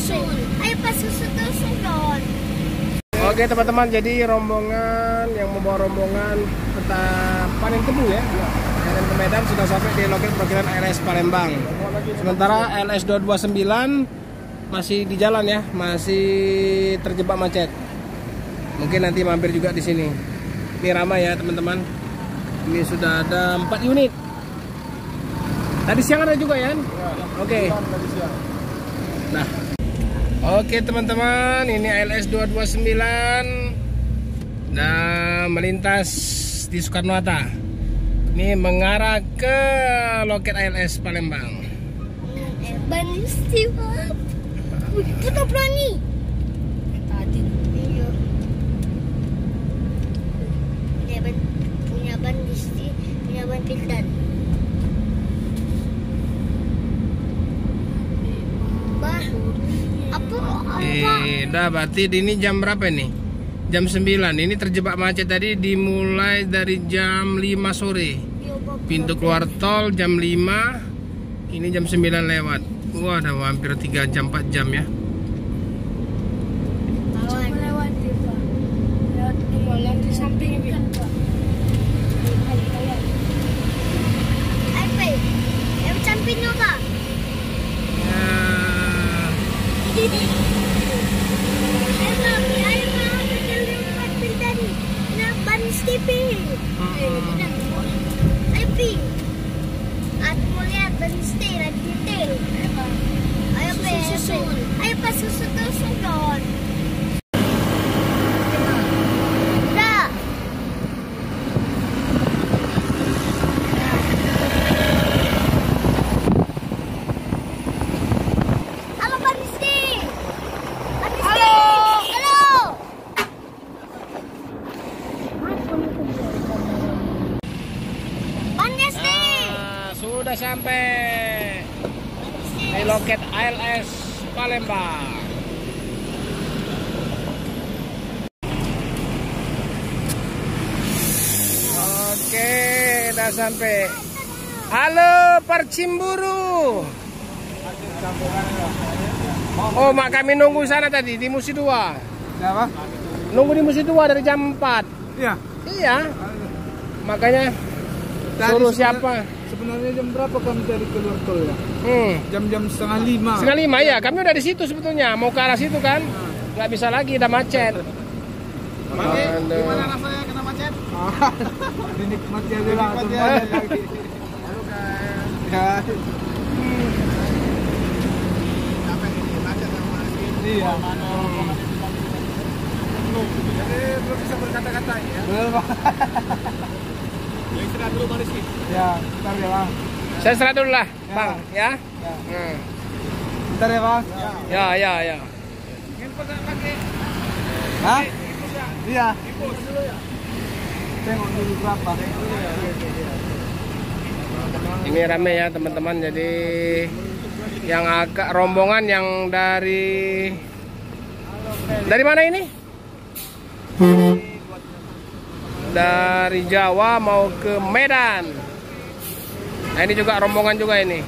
Ayo pas susul dong. Oke teman-teman, jadi rombongan yang membawa rombongan peta panen tebu ya, dan ke Medan sudah sampai di loket perwakilan ALS Palembang. Sementara LS 229 masih di jalan ya, masih terjebak macet. Mungkin nanti mampir juga di sini. Ini ramai ya teman-teman. Ini sudah ada 4 unit. Tadi siang ada juga ya? Oke. Nah. Oke teman-teman, ini ALS 229 dan melintas di Soekarno-Hatta. Ini mengarah ke loket ALS Palembang. Ban istimewa. Kita berani. Tadi. Iya. Punya ban Pildan. Udah berarti ini jam berapa nih? Jam 9. Ini terjebak macet tadi dimulai dari jam 5 sore. Pintu keluar tol jam 5. Ini jam 9 lewat. Wah, udah hampir 3 jam 4 jam ya. Lewat di samping kan, Pak. Yang samping juga. Ayo pas susul dong. Sudah sampai di loket ALS Palembang. Oke, udah sampai. Halo Percimburu. Oh, mak kami nunggu sana tadi di Musi 2. Apa? Nunggu di Musi 2 dari jam 4. Iya. Iya. Makanya suruh siapa? Sebenarnya jam berapa kami dari keluar tol ya? Jam-jam setengah 5. Setengah 5 ya, kami udah di situ sebetulnya. Mau ke arah situ kan? Nggak bisa lagi, udah macet. Gimana rasanya kena macet? Dinikmati aja lah. Halo guys. Ya. Capek ini macet sama ini. Iya. Jadi belum bisa berkata-kata ya. Belum. Ya, istirahat dulu Bang Rizky. Ya, bentar ya Bang. Saya istirahat dulu lah, Bang, ya. Bentar ya Bang. Ya. Infus nggak pakai? Hah? Iya. Infus dulu ya. Tengok dulu berapa. Ini rame ya teman-teman. Jadi yang agak rombongan yang dari mana ini? Dari Jawa mau ke Medan. Nah ini juga rombongan juga ini.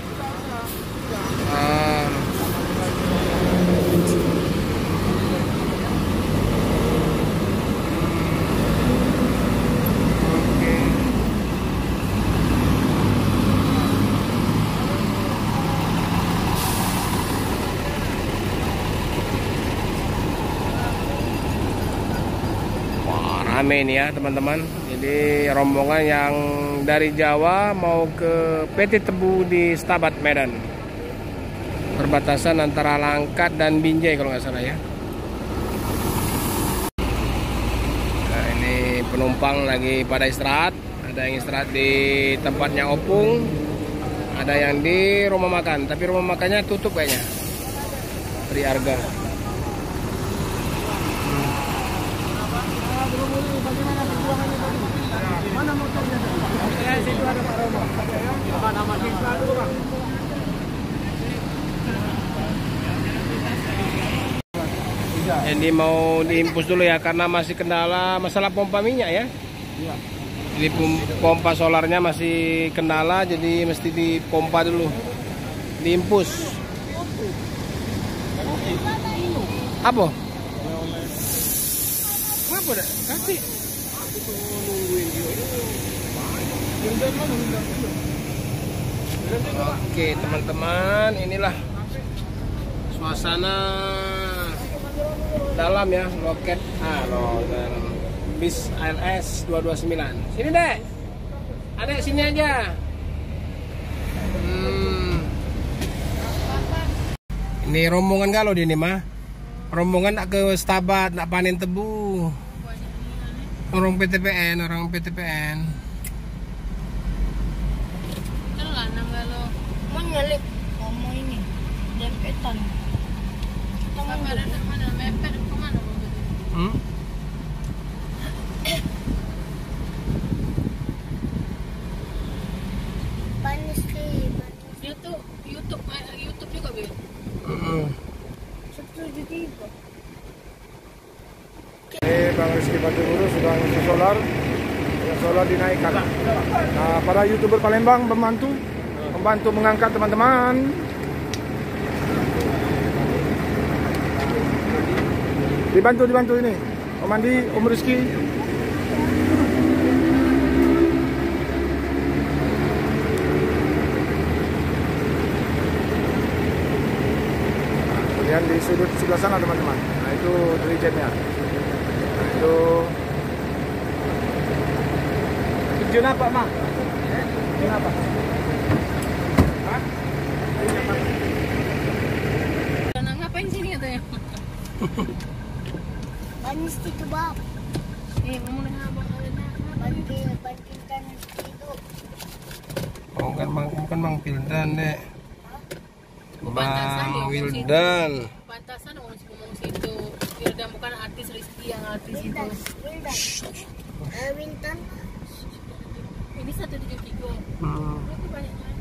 Rame ini ya teman-teman. Jadi rombongan yang dari Jawa mau ke PT Tebu di Stabat Medan, perbatasan antara Langkat dan Binjai kalau nggak salah ya. Nah ini penumpang lagi pada istirahat. Ada yang istirahat di tempatnya Opung, ada yang di rumah makan, tapi rumah makannya tutup kayaknya, Tri Arga. Mana motornya? Situ ada Pak Romo. Apa nama Kisra dulu Bang? Jadi mau diimpus dulu ya karena masih kendala masalah pompa minyak ya. Iya. Jadi pompa solarnya masih kendala, jadi mesti dipompa dulu, diimpus. Apa? Apa dah? Kasih. Oke teman-teman, inilah suasana dalam ya loket dalam bis ALS 229. Sini dek, adek sini aja. Ini rombongan kalau di ini mah, rombongan nak ke Stabat, nak panen tebu. Orang PTPN. Mau nyelip ngomong ini dempetan. Kita mana mepet kemana? Panis sih. YouTube juga be. Ini Bang Rizky Batu Guru sudah ngisi solar. Solar dinaikkan. Nah, para YouTuber Palembang membantu mengangkat teman-teman. Dibantu ini. Om Andi, Om Rizky. Kemudian di sudut sebelah sana teman-teman. Nah, itu dirijennya. Nah, itu tujuan apa, Mak? Tujuan apa? Hah? Ngapain sini katanya? Panis sih kebab. Mau abang bantingkan itu. Bukan Bang Wildan dek. Bang Wildan. Pantasan ngomong situ. Wildan bukan artis, Rizky yang artis itu. Wildan. Ini 173. Berarti banyaknya.